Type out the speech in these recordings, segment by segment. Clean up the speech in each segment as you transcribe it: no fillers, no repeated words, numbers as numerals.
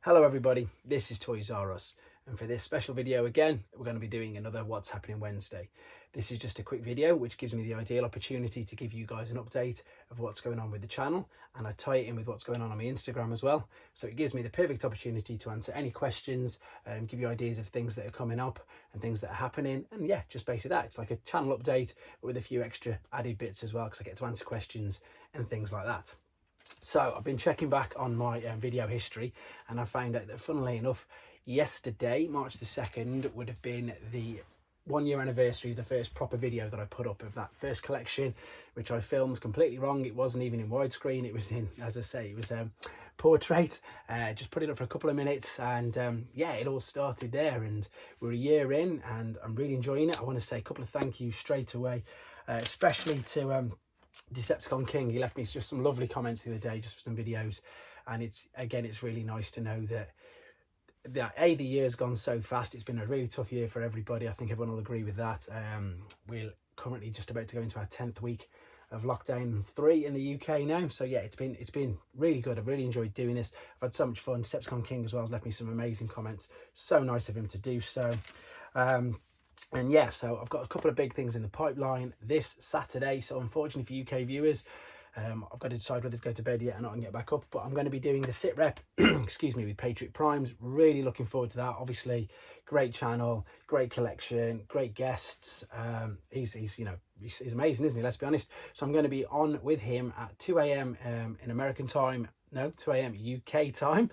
Hello everybody, this is Toys R Us, and for this special video again we're going to be doing another What's Happening Wednesday. This is just a quick video which gives me the ideal opportunity to give you guys an update of what's going on with the channel, and I tie it in with what's going on my Instagram as well, so it gives me the perfect opportunity to answer any questions and give you ideas of things that are coming up and things that are happening. And yeah, just basically that, it's like a channel update but with a few extra added bits as well, because I get to answer questions and things like that. So I've been checking back on my video history, and I found out that, funnily enough, yesterday, March the 2nd, would have been the 1 year anniversary of the first proper video that I put up of that first collection, which I filmed completely wrong. It wasn't even in widescreen. It was in, as I say, it was portrait. Just put it up for a couple of minutes, and yeah, it all started there, and we're a year in and I'm really enjoying it. I want to say a couple of thank yous straight away, especially to Decepticon King. He left me just some lovely comments the other day just for some videos, and it's really nice to know that the year's gone so fast. It's been a really tough year for everybody. I think everyone will agree with that. We're currently just about to go into our 10th week of lockdown 3 in the UK now, so yeah, it's been really good. I've really enjoyed doing this. I've had so much fun. Decepticon King as well has left me some amazing comments. So nice of him to do so. And yeah, so I've got a couple of big things in the pipeline this Saturday. So unfortunately for UK viewers, I've got to decide whether to go to bed yet or not and get back up. But I'm going to be doing the sit rep, excuse me, with Patriot Primes. Really looking forward to that. Obviously, great channel, great collection, great guests. He's amazing, isn't he? Let's be honest. So I'm going to be on with him at 2 a.m. In American time. No, 2 a.m. UK time,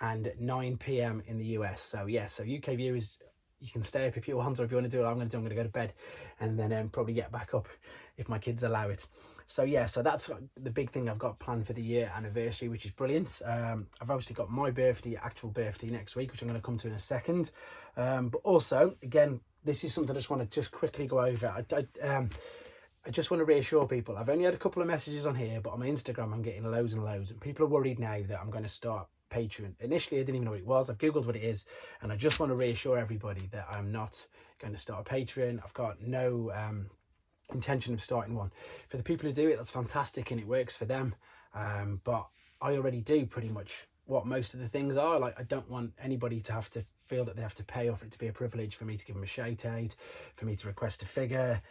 and 9 p.m. in the US. So yeah, so UK viewers, you can stay up if you want, or if you want to do what I'm going to go to bed and then probably get back up if my kids allow it. So yeah, so that's the big thing I've got planned for the year anniversary, which is brilliant. I've obviously got my actual birthday next week, which I'm going to come to in a second. But also, again, this is something I just want to just quickly go over. I just want to reassure people. I've only had a couple of messages on here, but on my Instagram I'm getting loads and loads, and people are worried now that I'm going to start Patreon. Initially I didn't even know what it was. I've googled what it is, and I just want to reassure everybody that I'm not going to start a Patreon. I've got no intention of starting one. For the people who do it, that's fantastic and it works for them, but I already do pretty much what most of the things are. Like, I don't want anybody to have to feel that they have to pay, or for it to be a privilege for me to give them a shout out, for me to request a figure.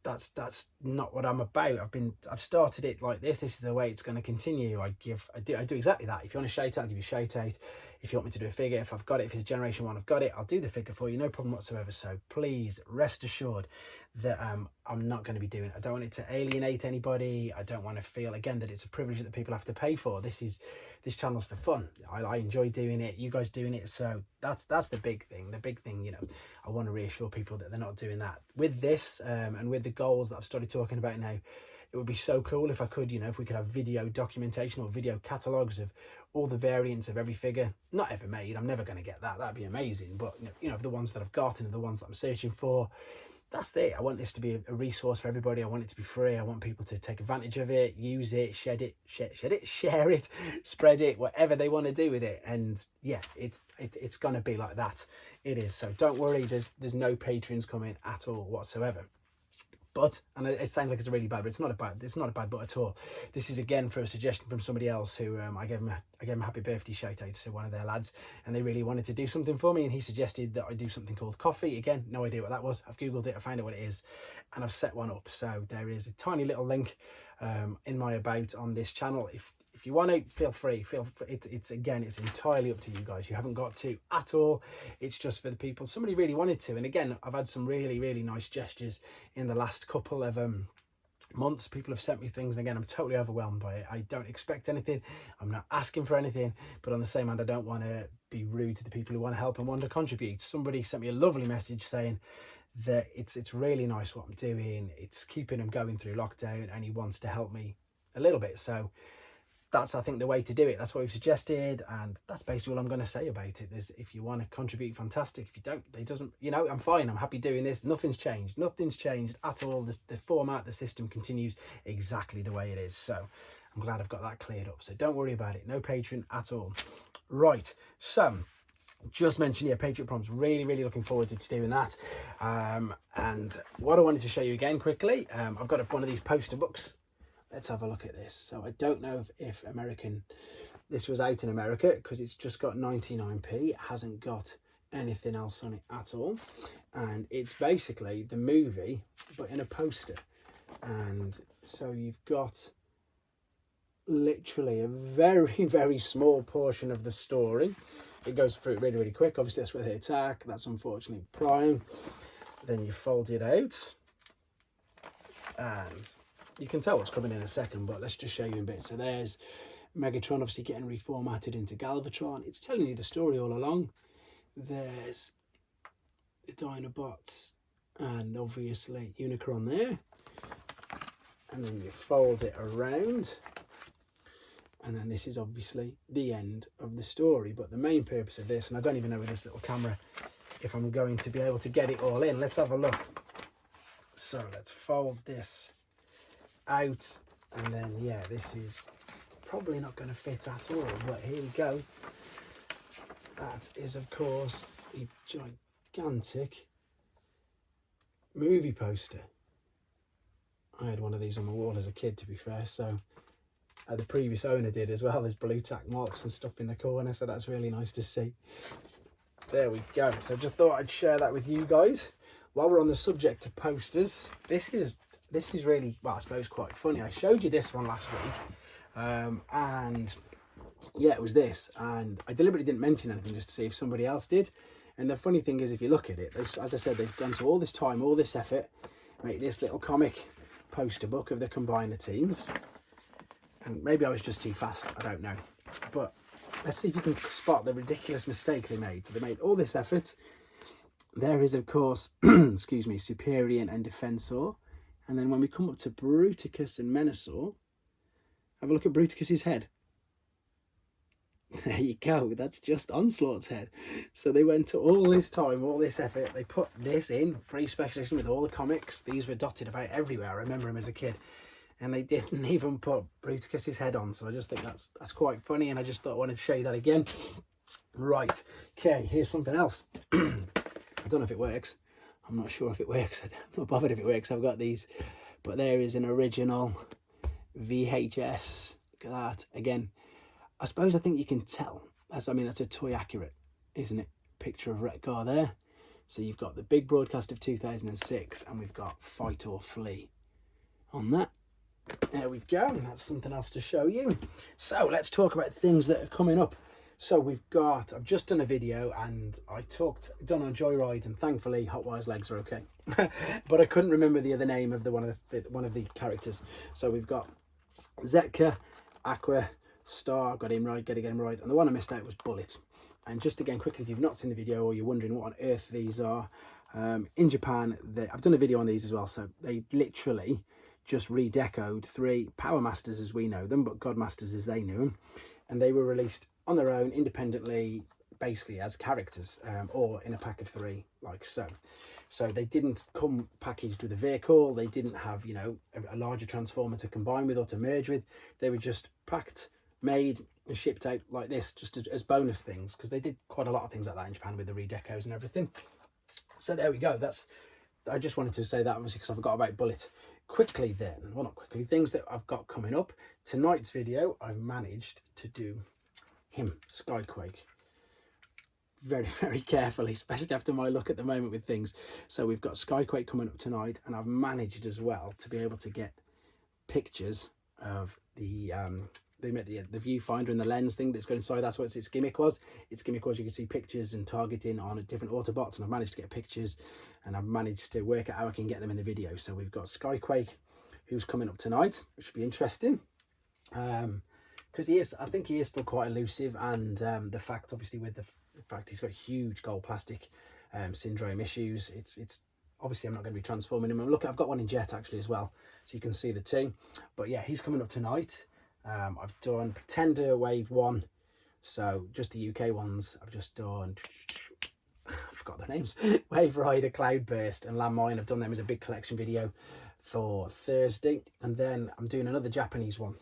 That's not what I'm about. I've started it like this. This is the way it's going to continue. I do exactly that. If you want a shout out, I'll give you a shout out. If you want me to do a figure, if I've got it, if it's Generation 1, I've got it, I'll do the figure for you, no problem whatsoever. So please rest assured that I'm not going to be doing it. I don't want it to alienate anybody. I don't want to feel, again, that it's a privilege that people have to pay for. This channel's for fun. I enjoy doing it, you guys doing it, so that's the big thing. The big thing, I want to reassure people that they're not doing that. With this and with the goals that I've started talking about now, it would be so cool if I could, if we could have video documentation or video catalogues of all the variants of every figure. Not ever made, I'm never going to get that. That'd be amazing. But, the ones that I've got and the ones that I'm searching for, that's it. I want this to be a resource for everybody. I want it to be free. I want people to take advantage of it, use it, share it, spread it, whatever they want to do with it. And yeah, it's going to be like that. It is. So don't worry, there's no Patreons coming at all whatsoever. But, and it sounds like it's really bad, but it's not a bad but at all. This is again for a suggestion from somebody else who I gave him a happy birthday shout out to one of their lads, and they really wanted to do something for me, and he suggested that I do something called coffee. Again, no idea what that was. I've googled it, I found out what it is, and I've set one up. So there is a tiny little link in my about on this channel. If you want to, feel free. It's entirely up to you guys. You haven't got to at all. It's just for the people. Somebody really wanted to, and again, I've had some really, really nice gestures in the last couple of months. People have sent me things, and again, I'm totally overwhelmed by it. I don't expect anything. I'm not asking for anything, but on the same hand, I don't want to be rude to the people who want to help and want to contribute. Somebody sent me a lovely message saying that it's really nice what I'm doing. It's keeping him going through lockdown, and he wants to help me a little bit. So that's, I think, the way to do it. That's what we've suggested, and that's basically all I'm going to say about it. If you want to contribute, fantastic. If you don't, it doesn't, I'm fine. I'm happy doing this. Nothing's changed at all. The format, the system continues exactly the way it is. So I'm glad I've got that cleared up. So don't worry about it. No Patreon at all. Right. So just mentioned, Patriot Primes, really, really looking forward to doing that. And what I wanted to show you again quickly, I've got one of these poster books. Let's have a look at this. So I don't know if American This was out in America because it's just got 99p. It hasn't got anything else on it at all. And it's basically the movie, but in a poster. And so you've got literally a very, very small portion of the story. It goes through it really, really quick. Obviously, that's where they attack. That's unfortunately Prime. Then you fold it out. And you can tell what's coming in a second, but let's just show you in bits. So there's Megatron obviously getting reformatted into Galvatron. It's telling you the story all along. There's the Dinobots and obviously Unicron there. And then you fold it around. And then this is obviously the end of the story. But the main purpose of this, and I don't even know with this little camera if I'm going to be able to get it all in. Let's have a look. So let's fold this out. And then, yeah, this is probably not going to fit at all. But here we go. That is, of course, a gigantic movie poster. I had one of these on my wall as a kid, to be fair. So the previous owner did as well. There's blue tack marks and stuff in the corner, so that's really nice to see. There we go. So just thought I'd share that with you guys. While we're on the subject of posters, this is really, well, I suppose quite funny. I showed you this one last week, and yeah, it was this, and I deliberately didn't mention anything just to see if somebody else did. And the funny thing is, if you look at it, as I said, they've gone to all this time, all this effort, make this little comic poster book of the Combiner teams. And maybe I was just too fast, I don't know. But let's see if you can spot the ridiculous mistake they made. So they made all this effort. There is, of course, excuse me, Superior and Defensor. And then when we come up to Bruticus and Menasor, have a look at Bruticus's head. There you go, that's just Onslaught's head. So they went to all this time, all this effort. They put this in, free special edition with all the comics. These were dotted about everywhere. I remember them as a kid. And they didn't even put Bruticus's head on. So I just think that's quite funny. And I just thought I wanted to show you that again. Right, okay, here's something else. I don't know if it works. I'm not sure if it works. I'm not bothered if it works. I've got these. But there is an original VHS. Look at that. Again, I think you can tell. That's a toy accurate, isn't it? Picture of Wreck-Gar there. So you've got the big broadcast of 2006, and we've got Fight or Flee on that. There we go. That's something else to show you. So let's talk about things that are coming up. So I've just done a video, and done a joyride, and thankfully Hot Wire's legs are okay. But I couldn't remember the other name of one of the characters. So we've got Zetka, Aqua, Star, got him right, getting him right, and the one I missed out was Bullet. And just again quickly, if you've not seen the video or you're wondering what on earth these are, in Japan, I've done a video on these as well. So they literally just redecoed 3 Power Masters as we know them, but God Masters as they knew them, and they were released on their own independently, basically as characters, or in a pack of 3 like so. So they didn't come packaged with a vehicle. They didn't have, you know, a larger transformer to combine with or to merge with. They were just packed, made and shipped out like this, just as bonus things, because they did quite a lot of things like that in Japan with the redecos and everything. So there we go. I just wanted to say that, obviously, because I forgot about Bullet. Quickly then, well, not quickly, things that I've got coming up. Tonight's video, I've managed to do him, Skyquake, very, very carefully, especially after my look at the moment with things. So we've got Skyquake coming up tonight, and I've managed as well to be able to get pictures of the viewfinder and the lens thing that's going inside. That's what its gimmick was. Its gimmick was you can see pictures and targeting on different Autobots, and I've managed to get pictures, and I've managed to work out how I can get them in the video. So we've got Skyquake, who's coming up tonight, which should be interesting. Because I think he is still quite elusive, and the fact, obviously, with the fact he's got huge gold plastic syndrome issues, it's obviously I'm not going to be transforming him. Look, I've got one in Jet actually as well, so you can see the two. But yeah, he's coming up tonight. I've done Pretender Wave 1, so just the UK ones. I've just done, I forgot their names, Wave Rider, Cloudburst and Landmine. I've done them as a big collection video for Thursday, and then I'm doing another Japanese one.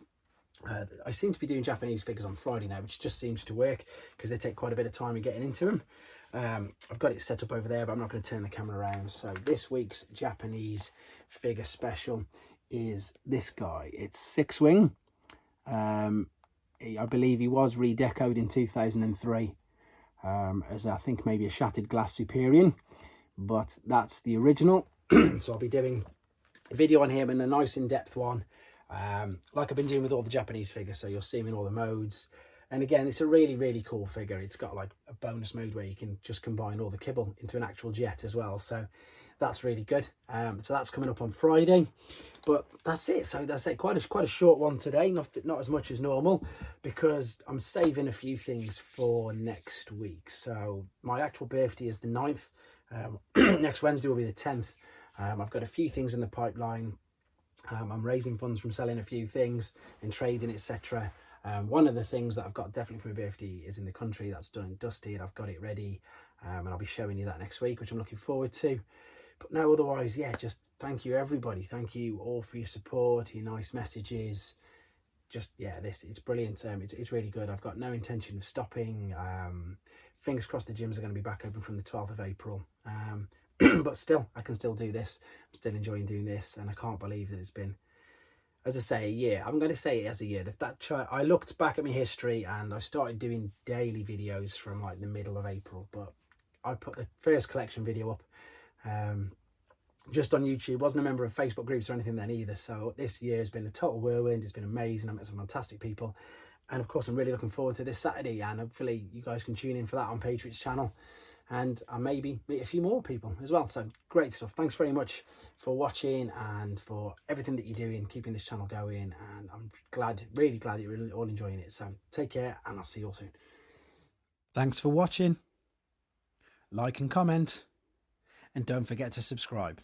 I seem to be doing Japanese figures on Friday now, which just seems to work because they take quite a bit of time in getting into them. I've got it set up over there, but I'm not going to turn the camera around. So this week's Japanese figure special is this guy. It's Six Wing. I believe he was redecoed in 2003 as I think maybe a shattered glass Superior, but that's the original. So I'll be doing a video on him and a nice in-depth one, like I've been doing with all the Japanese figures, so you'll see him in all the modes. And again, it's a really cool figure. It's got like a bonus mode where you can just combine all the kibble into an actual jet as well, so that's really good. So that's coming up on Friday, but that's it. So that's it, quite a short one today, not as much as normal, because I'm saving a few things for next week. So my actual birthday is the 9th. Next Wednesday will be the 10th. I've got a few things in the pipeline. I'm raising funds from selling a few things and trading, etc. One of the things that I've got definitely for my birthday is in the country. That's done and dusted. I've got it ready, and I'll be showing you that next week, which I'm looking forward to. But no, otherwise, yeah, just thank you everybody. Thank you all for your support, your nice messages. Just, yeah, it's brilliant. It's really good. I've got no intention of stopping. Fingers crossed the gyms are going to be back open from the 12th of April. But still, I can still do this. I'm still enjoying doing this, and I can't believe that it's been, as I say, a year. I'm going to say it as a year. I looked back at my history and I started doing daily videos from like the middle of April, but I put the first collection video up just on YouTube. Wasn't a member of Facebook groups or anything then either, so this year has been a total whirlwind. It's been amazing. I met some fantastic people, and of course I'm really looking forward to this Saturday, and hopefully you guys can tune in for that on Patriot's channel, and I maybe meet a few more people as well. So great stuff. Thanks very much for watching and for everything that you're doing, keeping this channel going, and I'm really glad that you're all enjoying it. So take care, and I'll see you all soon. Thanks for watching. Like and comment, and don't forget to subscribe.